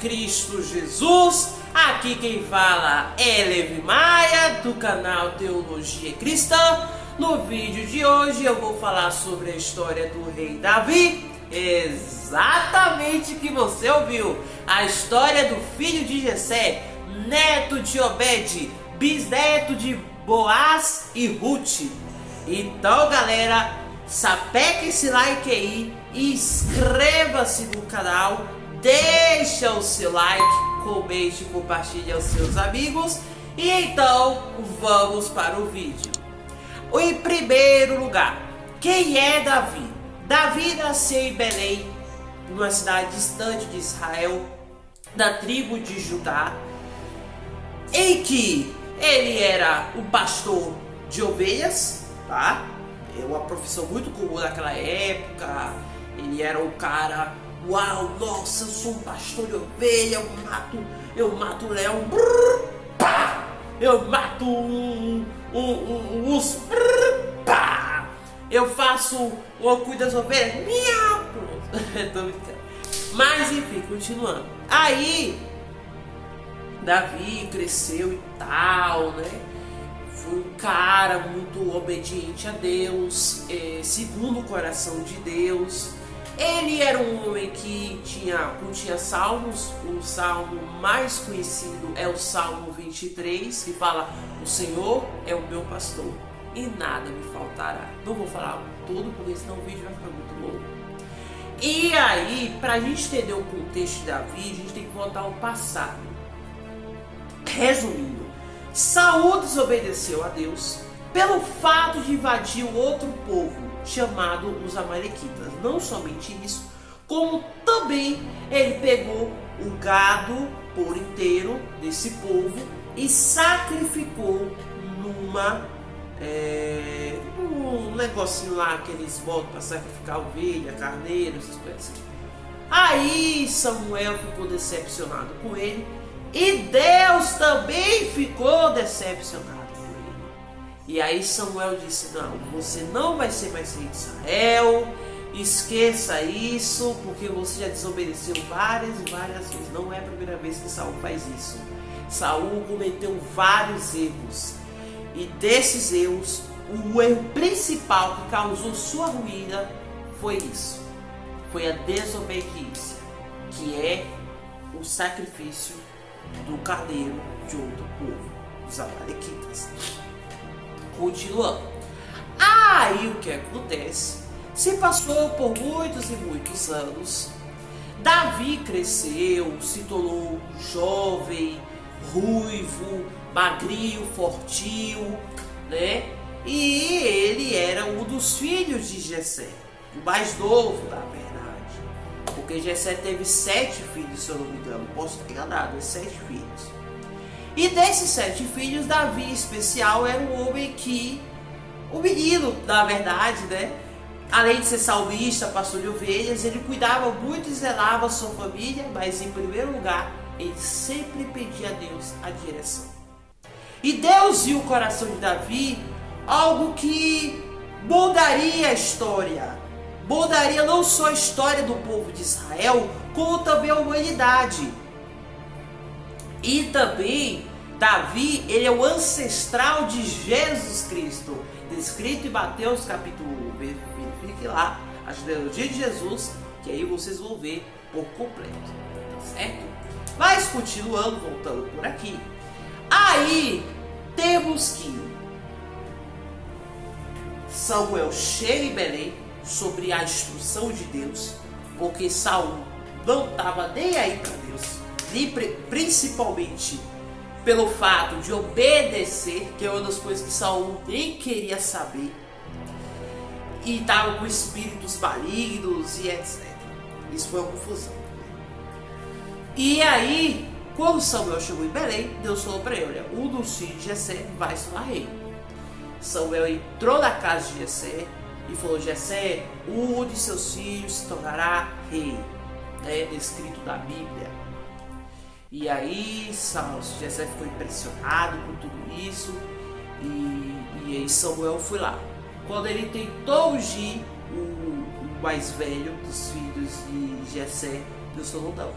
Cristo Jesus. Aqui quem fala é Levi Maia, do canal Teologia Cristã. No vídeo de hoje eu vou falar sobre a história do rei Davi. Exatamente o que você ouviu. A história do filho de Jessé, neto de Obed, bisneto de Boaz e Ruth. Então, galera, sapeca esse like aí, inscreva-se no canal, deixa o seu like, comente e compartilhe aos seus amigos. E então, vamos para o vídeo. Em primeiro lugar, quem é Davi? Davi nasceu em Belém, numa cidade distante de Israel, da tribo de Judá, em que ele era um pastor de ovelhas, tá? É uma profissão muito comum naquela época. Ele era um cara, uau, nossa, eu sou um pastor de ovelha, eu mato um leão, brrr, pá, eu mato um urso, brrr, pá, eu cuido das ovelhas, miau, pronto. Tô brincando. Mas enfim, continuando. Aí Davi cresceu e tal, né? Foi um cara muito obediente a Deus, segundo o coração de Deus. Ele era um homem que continha salmos. O salmo mais conhecido é o Salmo 23, que fala: o Senhor é o meu pastor e nada me faltará. Não vou falar tudo, porque senão o vídeo vai ficar muito longo. E aí, para a gente entender o contexto de Davi, a gente tem que voltar ao passado. Resumindo, Saul desobedeceu a Deus pelo fato de invadir o outro povo, chamado os Amalequitas. Não somente isso, como também ele pegou o gado por inteiro desse povo e sacrificou um negocinho lá que eles botam para sacrificar ovelha, carneiro, essas coisas. Aí Samuel ficou decepcionado com ele e Deus também ficou decepcionado com ele. E aí Samuel disse: não, você não vai ser mais rei de Israel, esqueça isso, porque você já desobedeceu várias e várias vezes. Não é a primeira vez que Saul faz isso. Saul cometeu vários erros, e desses erros, o erro principal que causou sua ruína foi isso. Foi a desobediência, que é o sacrifício do carneiro de outro povo, os Amalequitas. Continuando. Aí o que acontece? Se passou por muitos e muitos anos. Davi cresceu, se tornou jovem, ruivo, magrinho, fortinho, né? E ele era um dos filhos de Jessé, o mais novo, na verdade, porque Jessé teve 7 filhos, se eu não me engano. Posso ter enganado, 7 filhos. E desses 7 filhos, Davi em especial era um homem que, o menino, na verdade, né? Além de ser salmista, pastor de ovelhas, ele cuidava muito e zelava a sua família, mas em primeiro lugar, ele sempre pedia a Deus a direção. E Deus viu o coração de Davi, algo que mudaria a história. Mudaria não só a história do povo de Israel, como também a humanidade. E também, Davi, ele é o ancestral de Jesus Cristo, descrito em Mateus capítulo 1. Verifique lá a genealogia de Jesus, que aí vocês vão ver por completo, tá certo? Mas continuando, voltando por aqui, aí temos que Samuel chega em Belém sobre a instrução de Deus, porque Saul não estava nem aí para Deus, principalmente pelo fato de obedecer, que é uma das coisas que Saul nem queria saber, e estava com espíritos malignos e etc. Isso foi uma confusão. E aí, quando Samuel chegou em Belém, Deus falou para ele: olha, um dos filhos de Jessé vai se tornar rei. Samuel entrou na casa de Jessé e falou: Jessé, um de seus filhos se tornará rei. É descrito na Bíblia. E aí Jessé ficou impressionado com tudo isso, e aí Samuel foi lá. Quando ele tentou ungir o mais velho dos filhos de Jessé, Deus falou: não,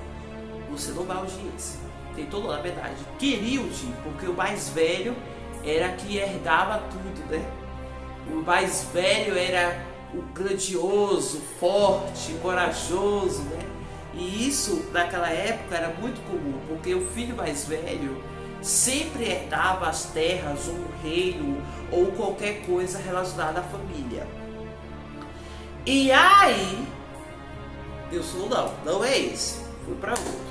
você não vai à audiência. Tentou, na verdade, queria ir, porque o mais velho era que herdava tudo, né? O mais velho era o grandioso, forte, corajoso, né? E isso naquela época era muito comum, porque o filho mais velho sempre herdava as terras ou o reino ou qualquer coisa relacionada à família. E aí Deus falou, não é esse, fui para outro.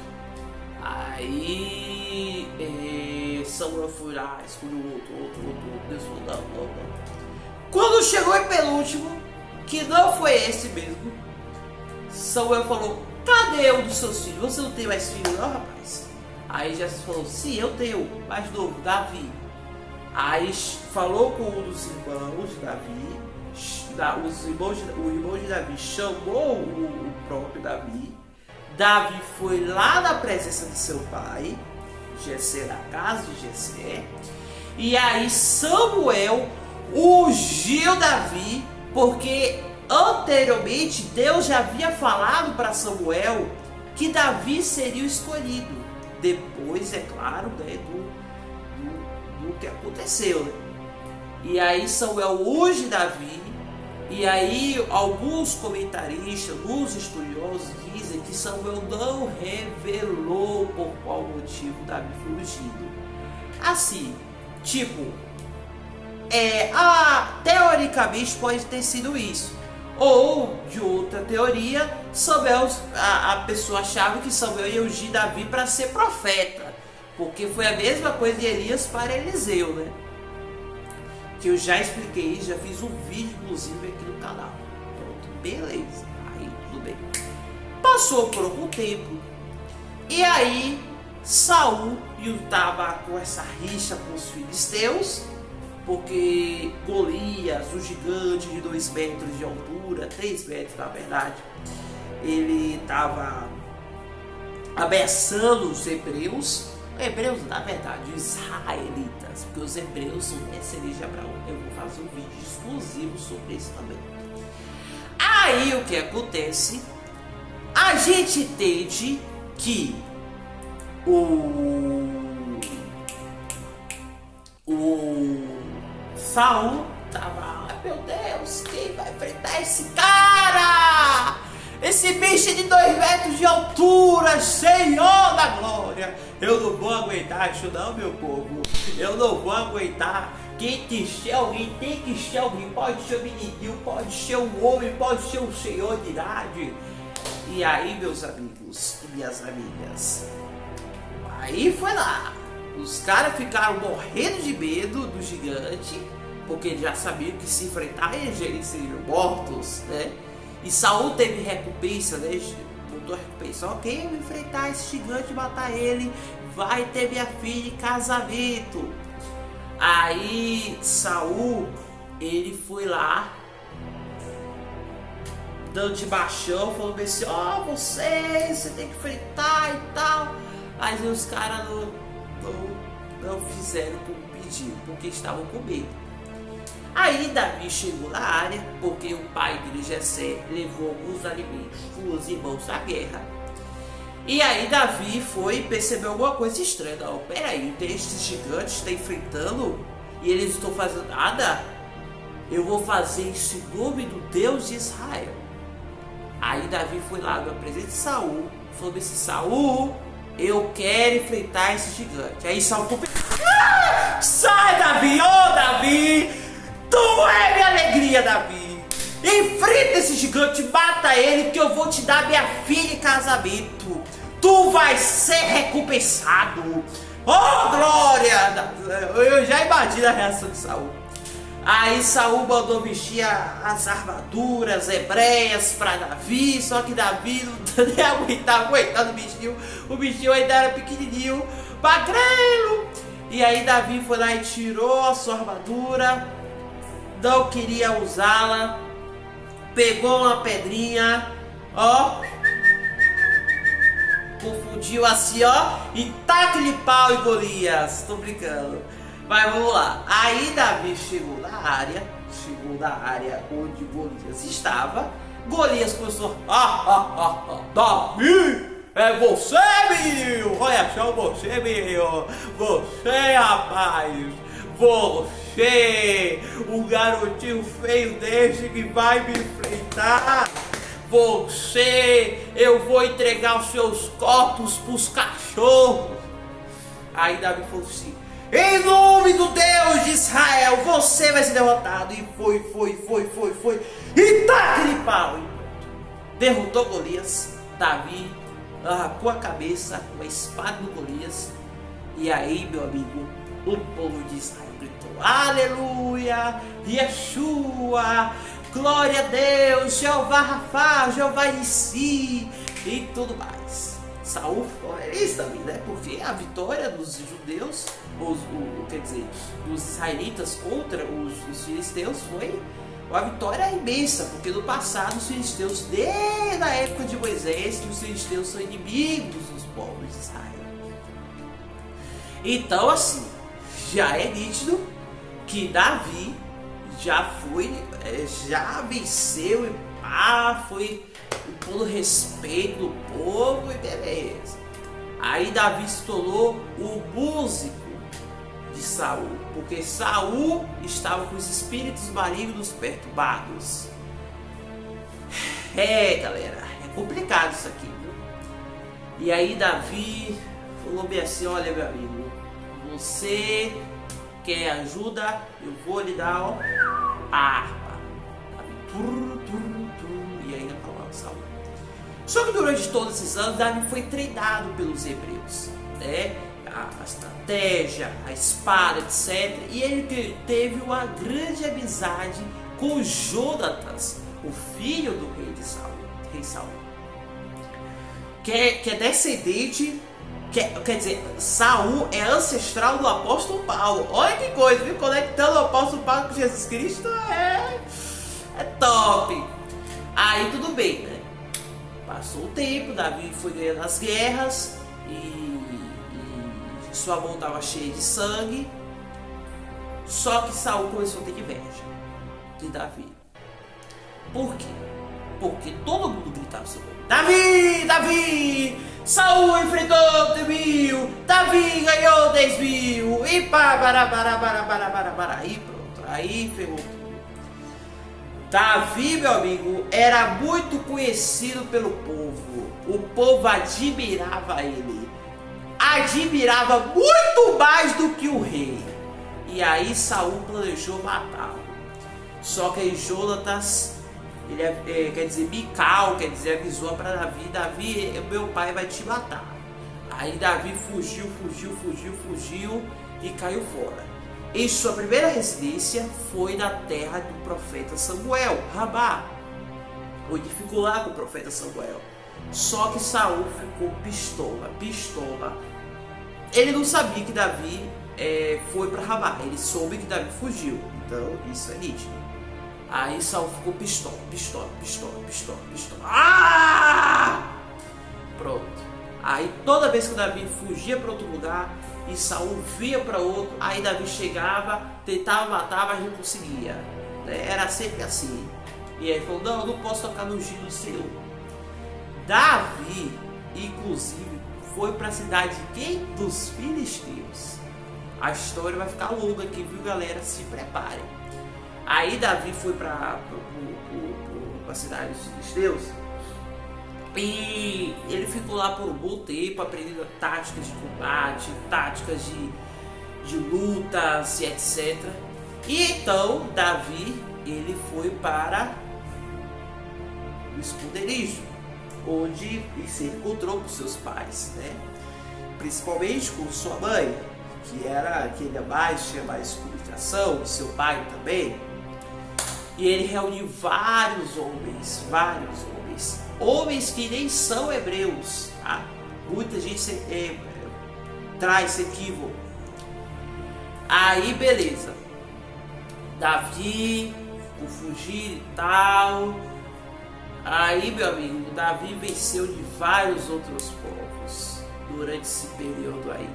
Aí Samuel foi lá, escolheu outro. Deus falou, não. Quando chegou em penúltimo, que não foi esse mesmo, Samuel falou, cadê um dos seus filhos? Você não tem mais filho não, rapaz? Aí Jesus falou, sim, eu tenho, mais novo, Davi. Aí falou com um dos irmãos de Davi, o irmão de Davi chamou o próprio Davi. Davi foi lá na presença de seu pai, Jessé, na casa de Jessé. E aí Samuel ungiu Davi, porque anteriormente Deus já havia falado para Samuel que Davi seria o escolhido. Depois, é claro, né, do que aconteceu, né? E aí Samuel unge Davi. E aí alguns comentaristas, alguns estudiosos dizem que Samuel não revelou por qual motivo Davi foi ungido. Assim, tipo, teoricamente pode ter sido isso. Ou, de outra teoria, Samuel, a pessoa achava que Samuel ia ungir Davi para ser profeta. Porque foi a mesma coisa de Elias para Eliseu, né? Que eu já expliquei, já fiz um vídeo inclusive aqui no canal. Pronto, beleza, aí tudo bem. Passou por algum tempo, e aí Saul estava com essa rixa com os filisteus, porque Golias, o gigante de 2 metros de altura, 3 metros na verdade, ele estava ameaçando os hebreus, na verdade, os israelitas, porque os hebreus são descendentes de Abraão. Eu vou fazer um vídeo exclusivo sobre isso também. Aí o que acontece? A gente entende que o Saul tava, meu Deus, quem vai enfrentar esse cara? Esse bicho de 2 metros de altura, Senhor da glória. Eu não vou aguentar isso não, meu povo. Eu não vou aguentar. Quem que ser alguém, tem que ser alguém. Pode ser um menininho, pode ser um homem, pode ser um senhor de idade. E aí, meus amigos e minhas amigas, aí foi lá. Os caras ficaram morrendo de medo do gigante, porque eles já sabiam que se enfrentar eles seriam mortos, né? E Saul teve recompensa, né? Botou a recompensa. Ok, eu vou enfrentar esse gigante, matar ele, vai ter minha filha em casamento. Aí Saul, ele foi lá, dando de baixão, falando assim, você tem que enfrentar e tal. Mas os caras não fizeram como pediu, porque estavam com medo. Aí Davi chegou na área, porque o pai dele, Jessé, levou alguns alimentos com os irmãos à guerra. E aí Davi foi e percebeu alguma coisa estranha. Não, peraí, tem esses gigantes que estão enfrentando e eles não estão fazendo nada? Eu vou fazer isso em nome do Deus de Israel. Aí Davi foi lá na presença de Saul, falou assim, Saul, eu quero enfrentar esse gigante. Aí Saul falou, sai Davi, Davi! Tu é minha alegria, Davi. Enfrenta esse gigante, mata ele, que eu vou te dar minha filha em casamento. Tu vai ser recompensado. Oh, glória! Eu já imagino a reação de Saul. Aí Saul mandou vestir as armaduras hebreias para Davi, só que Davi não nem aguentava o bichinho. O bichinho ainda era pequenininho, magrelo. E aí Davi foi lá e tirou a sua armadura, não queria usá-la, pegou uma pedrinha, confundiu assim, e taca-lhe pau em Golias. Tô brincando, mas vamos lá. Aí Davi chegou na área onde Golias estava. Golias começou, Davi, É você, menino! Olha só você, menino! Você, rapaz! Você! O garotinho feio desse que vai me enfrentar! Você! Eu vou entregar os seus corpos pros cachorros! Aí Davi falou assim: em nome do Deus de Israel, você vai ser derrotado! E foi. E tá aquele pau! Derrotou Golias. Davi arrancou a cabeça com a espada do Golias. E aí, meu amigo, o povo de Israel gritou: aleluia, Yeshua, glória a Deus, Jeová Rafá, Jeová Nissi e tudo mais. Saul ficou feliz também, né? Porque a vitória dos judeus, quer dizer, dos israelitas contra os filisteus foi uma vitória imensa, porque no passado os filisteus, desde a época de Moisés, que os filisteus são inimigos dos povos de Israel. Então, assim, já é nítido que Davi já venceu e foi todo respeito do povo e beleza. Aí Davi se tornou o músico de Saul, porque Saul estava com os espíritos malignos perturbados. Galera, é complicado isso aqui, viu? E aí Davi falou bem assim: olha, meu amigo, você quer ajuda? Eu vou lhe dar, ó, a harpa. E ainda falava Saul. Só que durante todos esses anos Davi foi treinado pelos hebreus, né? A estratégia, a espada, etc. E ele teve uma grande amizade com Jonatas, o filho do rei Saul, que é descendente, quer dizer, Saul é ancestral do apóstolo Paulo. Olha que coisa, viu? Conectando o apóstolo Paulo com Jesus Cristo é top. Aí tudo bem, né? Passou o tempo, Davi foi ganhando as guerras e sua mão estava cheia de sangue. Só que Saul começou a ter inveja de Davi. Por quê? Porque todo mundo gritava seu nome: Davi, Davi! Saul enfrentou 10.000, Davi ganhou 10.000 e e pronto, aí ferrou tudo. Davi, meu amigo, era muito conhecido pelo povo. O povo admirava ele. Admirava muito mais do que o rei. E aí Saul planejou matá-lo. Só que aí Jonatas, Mical, avisou para Davi: Davi, meu pai vai te matar. Aí Davi fugiu e caiu fora. E sua primeira residência foi na terra do profeta Samuel, Rabá, onde ficou lá com o profeta Samuel. Só que Saul ficou pistola. Ele não sabia que Davi foi para Rabá. Ele soube que Davi fugiu. Então isso é nítido. Aí Saul ficou pistola. Pronto. Aí toda vez que Davi fugia para outro lugar e Saul via para outro, aí Davi chegava, tentava matar, mas não conseguia. Era sempre assim. E aí falou: não, eu não posso tocar no ungido do Senhor. Davi, inclusive, foi para a cidade de quem? Dos filisteus. A história vai ficar longa aqui, viu, galera? Se preparem. Aí Davi foi para a cidade dos filisteus e ele ficou lá por um bom tempo aprendendo táticas de combate, táticas de lutas e etc. E então Davi, ele foi para o esconderijo, onde ele se encontrou com seus pais, né? Principalmente com sua mãe, que tinha mais comunicação, seu pai também. E ele reuniu vários homens, homens que nem são hebreus, tá? Muita gente traz esse equívoco. Aí beleza, Davi ficou fugindo e tal. Aí, meu amigo, Davi venceu de vários outros povos durante esse período aí.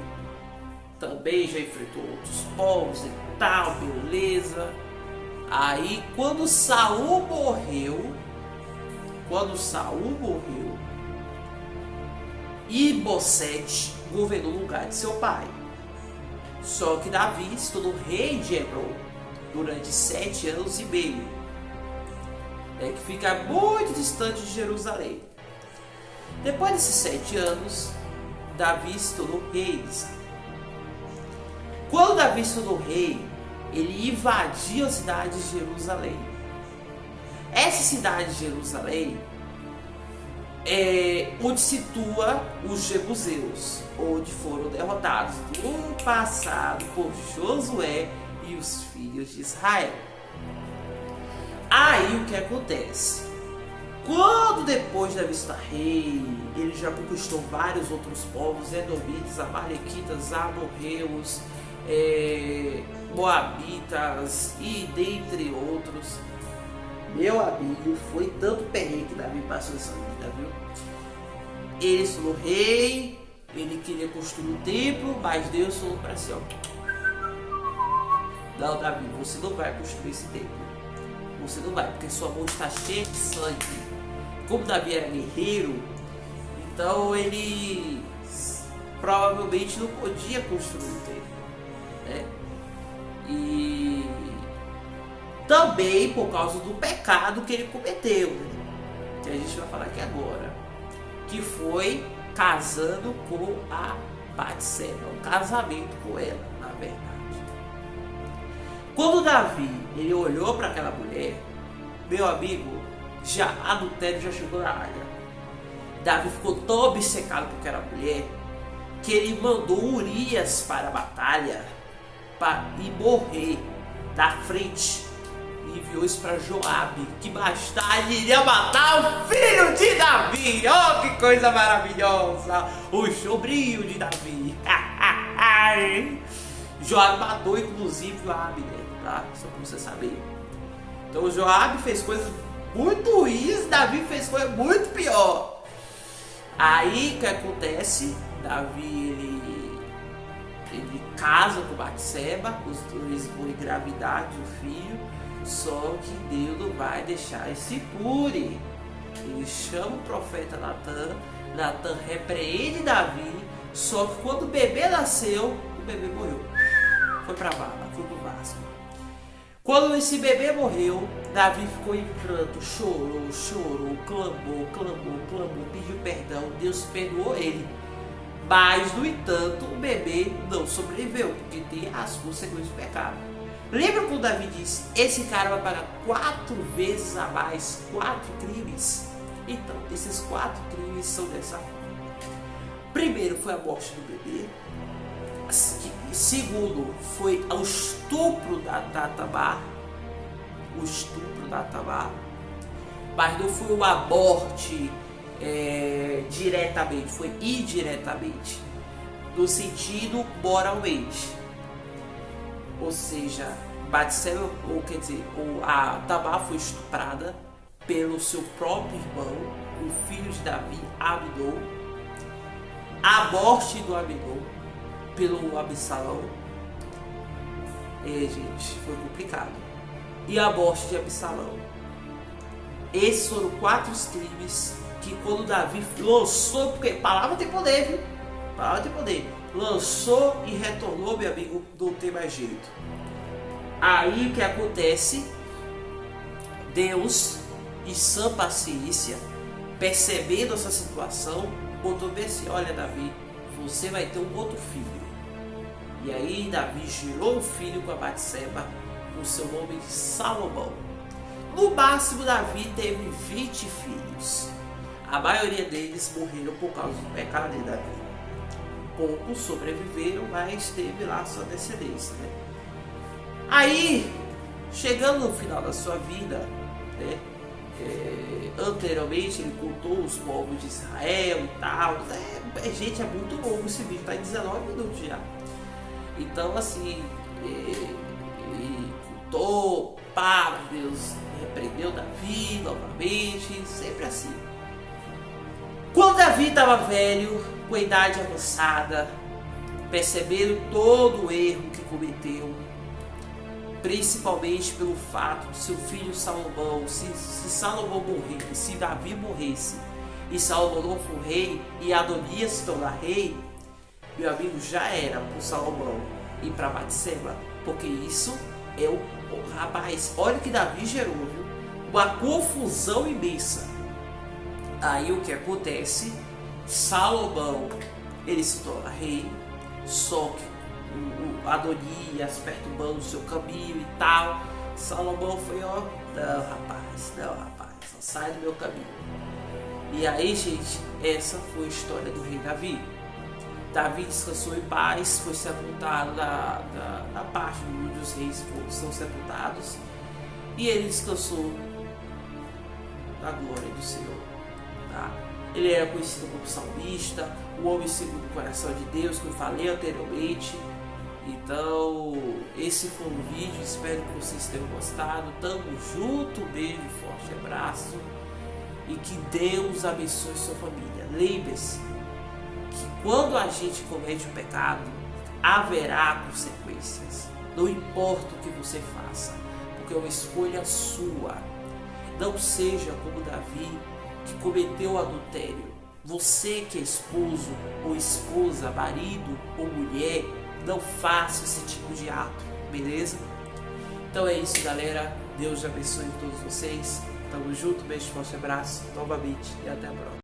Também já enfrentou outros povos e tal, beleza. Aí quando Saul morreu, Ibosete governou no lugar de seu pai. Só que Davi se tornou rei de Hebron durante 7 anos e meio, que fica muito distante de Jerusalém. Depois desses 7 anos, Davi se tornou rei de Israel. Quando Davi se tornou rei, ele invadiu a cidade de Jerusalém. Essa cidade de Jerusalém é onde situa os jebuseus, onde foram derrotados no passado por Josué e os filhos de Israel. Aí o que acontece? Quando depois de Davi estar rei, ele já conquistou vários outros povos, edomitas, amalequitas, amorreus, moabitas e dentre outros. Meu amigo, foi tanto perrengue que Davi passou essa vida, viu? Ele se tornou rei, ele queria construir um templo, mas Deus falou para si, ó, não, Davi, você não vai construir esse templo. Você não vai, porque sua mão está cheia de sangue. Como Davi era guerreiro, então ele provavelmente não podia construir um templo, né? E também por causa do pecado que ele cometeu, né? Que a gente vai falar aqui agora, que foi casando com a Batseba, um casamento com ela, na verdade. Quando Davi ele olhou para aquela mulher, meu amigo, já adultério já chegou na área. Davi ficou tão obcecado por aquela mulher que ele mandou Urias para a batalha e morrer da frente. E enviou isso para Joabe, que mais tarde iria matar o filho de Davi. Oh, que coisa maravilhosa! O sobrinho de Davi. Joabe matou inclusive Joabe, né? Tá? Só para você saber. Então Joabe fez coisas muito ruins, Davi fez coisa muito pior. Aí o que acontece? Davi ele casa com Batseba, os dois vão engravidar de um filho, só que Deus não vai deixar esse impune. Ele chama o profeta Natan, Natan repreende Davi, só que quando o bebê nasceu, o bebê morreu. Foi pra baba, foi pro Vasco. Quando esse bebê morreu, Davi ficou em pranto, chorou, clamou, pediu perdão, Deus perdoou ele. Mas, no entanto, o bebê não sobreviveu, porque tem as consequências do pecado. Lembra quando Davi disse, esse cara vai pagar 4 vezes a mais, 4 crimes? Então, esses 4 crimes são dessa forma. Primeiro foi a morte do bebê. Segundo, foi o estupro da Tamar. Mas não foi uma morte diretamente, foi indiretamente, no sentido moralmente. Ou seja, Batseba, a Tamar foi estuprada pelo seu próprio irmão, o filho de Davi, Abdon. A morte do Abdon pelo Absalão, gente, foi complicado. E a morte de Absalão. Esses foram 4 crimes que quando Davi lançou, porque palavra tem poder, viu? Palavra tem poder. Lançou e retornou, meu amigo, não tem mais jeito. Aí o que acontece? Deus, em sã paciência, percebendo essa situação, botou bem assim, olha Davi, você vai ter um outro filho. E aí Davi gerou um filho com a Batseba, com seu nome de Salomão. No máximo Davi teve 20 filhos. A maioria deles morreram por causa do pecado de Davi. Poucos sobreviveram, mas teve lá sua descendência, né? Aí, chegando no final da sua vida, né? Anteriormente ele contou os povos de Israel e tal. Gente, é muito longo esse vídeo, tá em 19 minutos já. Então assim, ele contou, Deus repreendeu Davi novamente, sempre assim. Quando Davi estava velho, com a idade avançada, percebendo todo o erro que cometeu, principalmente pelo fato de seu filho Salomão, se Salomão morresse, se Davi morresse, e Salomão não for rei, e Adonias se tornar rei, meu amigo, já era para Salomão ir para Batseba, porque isso é o rapaz, olha o que Davi gerou, viu? Uma confusão imensa. Aí o que acontece? Salomão, ele se torna rei, só que o Adonias perturbando o seu caminho e tal. Salomão foi, ó, não rapaz, só sai do meu caminho. E aí, gente, essa foi a história do rei Davi. Davi descansou em paz, foi sepultado na parte onde os reis são sepultados, e ele descansou na glória do Senhor. Tá? Ele era conhecido como salmista, o homem segundo o coração de Deus, que eu falei anteriormente. Então, esse foi um vídeo, espero que vocês tenham gostado. Tamo junto, beijo, forte abraço, e que Deus abençoe sua família. Lembre-se que quando a gente comete o pecado, haverá consequências. Não importa o que você faça, porque é uma escolha sua. Não seja como Davi, que cometeu adultério. Você que é esposo ou esposa, marido ou mulher, não faça esse tipo de ato, beleza? Então é isso, galera. Deus abençoe todos vocês. Tamo junto, beijo, forte abraço novamente e até a próxima.